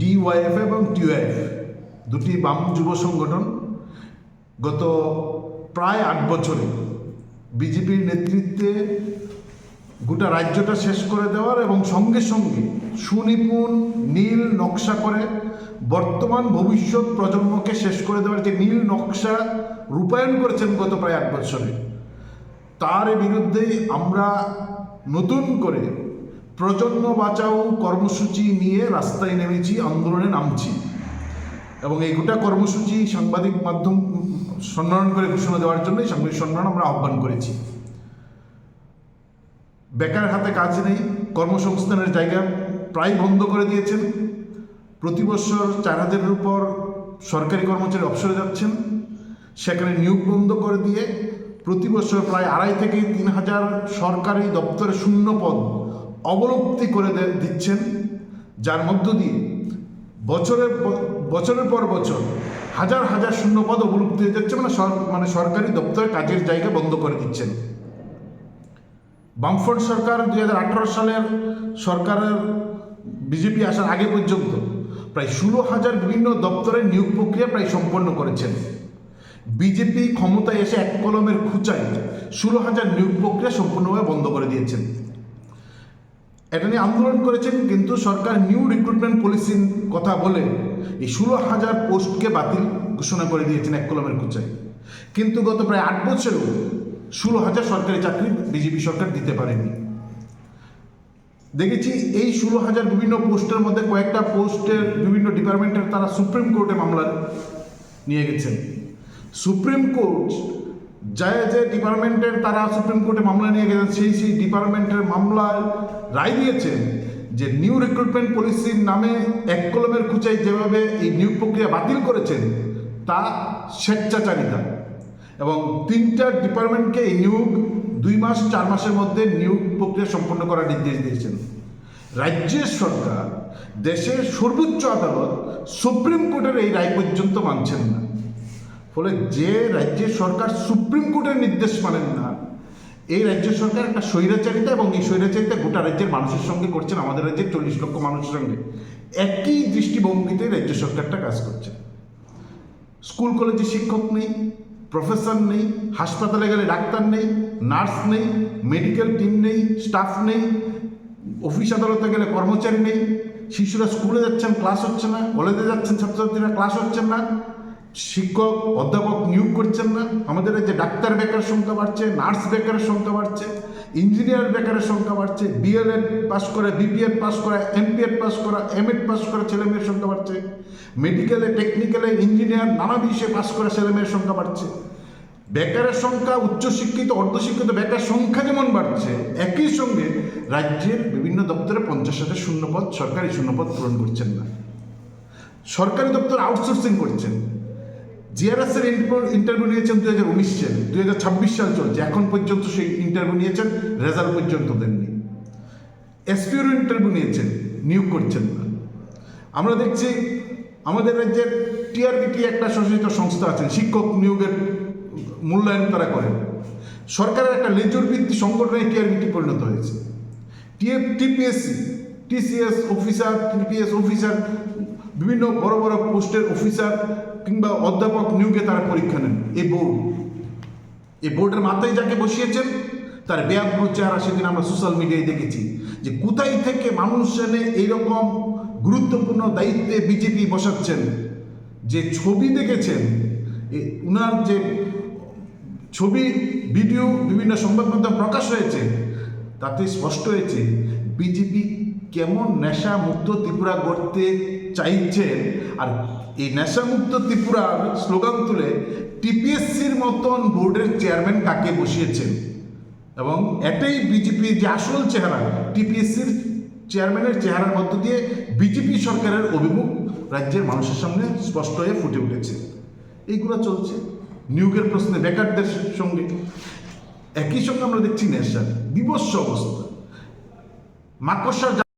DYF এবং টিওএফ দুটি বাম যুব সংগঠন গত প্রায় 8 বছরে বিজেপির নেতৃত্বে গোটা রাজ্যটা শেষ করে দেওয়ার এবং সঙ্গে সঙ্গে সুনিপুণ নীল নকশা করে বর্তমান ভবিষ্যৎ প্রজন্মকে শেষ করে দেওয়ার যে নীল নকশা রূপায়ণ করেছেন গত প্রায় 8 বছরে, তার বিরুদ্ধেই আমরা নতুন করে প্রজন্ম বাঁচাও কর্মসূচি নিয়ে রাস্তায় নেমেছি, আন্দোলনে নামছি। এবং এই গোটা কর্মসূচি সাংবাদিক মাধ্যম সম্মেলন করে ঘোষণা দেওয়ার জন্যই সাংবাদিক সম্মেলন আমরা আহ্বান করেছি। বেকার হাতে কাজ নেই, কর্মসংস্থানের জায়গা প্রায় বন্ধ করে দিয়েছেন। প্রতি বছর 4000-এর উপর সরকারি কর্মচারী অবসরে যাচ্ছেন, সেখানে নিয়োগ বন্ধ করে দিয়ে প্রতি বছর প্রায় 2.5 থেকে 3,000 সরকারি দপ্তরে শূন্য পদ অবলুপ্তি করে দিচ্ছেন, যার মধ্য দিয়ে বছরের পর বছর হাজার হাজার শূন্য পদ অবলুপ্তি হয়ে যাচ্ছে, মানে সরকারি দপ্তরে কাজের জায়গা বন্ধ করে দিচ্ছেন। বামফ্রন্ট সরকার 2018 সালের সরকারের বিজেপি আসার আগে পর্যন্ত প্রায় 16,000 বিভিন্ন দপ্তরের নিয়োগ প্রক্রিয়া প্রায় সম্পন্ন করেছেন। বিজেপি ক্ষমতায় এসে এক কলমের খুঁচায় 16,000 নিয়োগ প্রক্রিয়া সম্পূর্ণভাবে বন্ধ করে দিয়েছেন। এটা নিয়ে আন্দোলন করেছেন, কিন্তু সরকার নিউ রিক্রুটমেন্ট পলিসির কথা বলে এই 16,000 পোস্টকে বাতিল ঘোষণা করে দিয়েছেন এক কলমের খুঁচায়। কিন্তু গত প্রায় 8 বছরেও 16,000 সরকারি চাকরি বিজেপি সরকার দিতে পারেনি। দেখেছি এই 16,000 বিভিন্ন পোস্টের মধ্যে কয়েকটা পোস্টের বিভিন্ন ডিপার্টমেন্টের তারা সুপ্রিম কোর্টে মামলা নিয়ে গেছেন। সুপ্রিম কোর্ট যে ডিপার্টমেন্টের তারা সুপ্রিম কোর্টে মামলা নিয়ে গেছেন, সেই ডিপার্টমেন্টের মামলায় রায় দিয়েছেন যে নিউ রিক্রুটমেন্ট পলিসির নামে এক কলমের খুঁচায় যেভাবে এই নিয়োগ প্রক্রিয়া বাতিল করেছেন তা স্বেচ্ছাচারিতা, এবং 3টা ডিপার্টমেন্টকে এই নিয়োগ 2 মাস 4 মাসের মধ্যে নিয়োগ প্রক্রিয়া সম্পন্ন করার নির্দেশ দিয়েছেন। রাজ্যের সরকার, দেশের সর্বোচ্চ আদালত সুপ্রিম কোর্টের এই রায় পর্যন্ত মানছেন না। ফলে যে রাজ্যের সরকার সুপ্রিম কোর্টের নির্দেশ মানেন না, এই রাজ্য সরকার একটা স্বৈরাচারিতা, এবং এই স্বৈরাচারিতা গোটা রাজ্যের মানুষের সঙ্গে করছেন। আমাদের রাজ্যের 40 লক্ষ মানুষের সঙ্গে একই দৃষ্টিভঙ্গিতে রাজ্য সরকারটা কাজ করছে। স্কুল কলেজে শিক্ষক নেই, প্রফেসর নেই, হাসপাতালে গেলে ডাক্তার নেই, নার্স নেই, মেডিকেল টিম নেই, স্টাফ নেই, অফিস আদালতে গেলে কর্মচারী নেই, শিশুরা স্কুলে যাচ্ছেন ক্লাস হচ্ছে না, কলেজে যাচ্ছেন ছাত্রছাত্রীরা ক্লাস হচ্ছেন না, শিক্ষক অধ্যাপক নিয়োগ করছেন না। আমাদের এই যে ডাক্তার বেকারের সংখ্যা বাড়ছে, নার্স বেকারের সংখ্যা বাড়ছে, ইঞ্জিনিয়ার বেকারের সংখ্যা বাড়ছে, ডিএলএড পাস করে, বিপিএড পাস করা, এমপিএড পাস করা, এমএড পাস করা ছেলেমেয়ের সংখ্যা বাড়ছে, মেডিকেলে, টেকনিক্যালে, ইঞ্জিনিয়ার নানা বিষয়ে পাস করা ছেলেমেয়ের সংখ্যা বাড়ছে। বেকারের সংখ্যা, উচ্চশিক্ষিত অর্ধশিক্ষিত বেকার সংখ্যা যেমন বাড়ছে, একই সঙ্গে রাজ্যের বিভিন্ন দপ্তরে 50,000 শূন্যপদ, সরকারি শূন্যপদ পূরণ করছেন না। সরকারি দপ্তর আউটসোর্সিং করছেন। জিআরএস এর ইন্টারভিউ নিয়েছেন 2019 সালে, 2026 সাল চলছে, এখন পর্যন্ত সেই ইন্টারভিউ নিয়েছেন, রেজাল্ট পর্যন্ত দেননি। এসপিওর ইন্টারভিউ নিয়েছেন, নিয়োগ করছেন না। আমরা দেখছি আমাদের রাজ্যের টিআরবিটি একটা স্বশাসিত সংস্থা আছে, শিক্ষক নিয়োগের মূল্যায়ন তারা করেন। সরকারের একটা লেজুর ভিত্তি সংগঠনে টিআরবিটি পরিণত হয়েছে। TPSC, TCS officer, TPS officer, বিভিন্ন বড় বড় পোস্টের অফিসার কিংবা অধ্যাপক নিয়োগে তারা পরীক্ষা নেন। এই বোর্ডের মাথায় যাকে বসিয়েছেন তার বেয়াগ্র চেহারা সেদিন আমরা সোশ্যাল মিডিয়ায় দেখেছি, যে কোথায় থেকে মানুষ এনে এইরকম গুরুত্বপূর্ণ দায়িত্বে বিজেপি বসাচ্ছেন। যে ছবি দেখেছেন, উনার যে ছবি ভিডিও বিভিন্ন সংবাদ মাধ্যম প্রকাশ হয়েছে, তাতে স্পষ্ট হয়েছে বিজেপি কেমন নেশামুক্ত ত্রিপুরা গড়তে চাইছেন। আর এই নেশামুক্ত ত্রিপুরার স্লোগান তুলে টিপিএসসির মতন বোর্ডের চেয়ারম্যান কাকে বসিয়েছেন, এবং এটাই বিজেপির যে আসল চেহারা, টিপিএসসির চেয়ারম্যানের চেহারার মধ্য দিয়ে বিজেপি সরকারের অভিমুখ রাজ্যের মানুষের সামনে স্পষ্ট হয়ে ফুটে উঠেছে। এইগুলো চলছে নিয়োগের প্রশ্নে বেকারদের সঙ্গে। একই সঙ্গে আমরা দেখছি নেশা, বিভৎস অবস্থা, মাকড়সার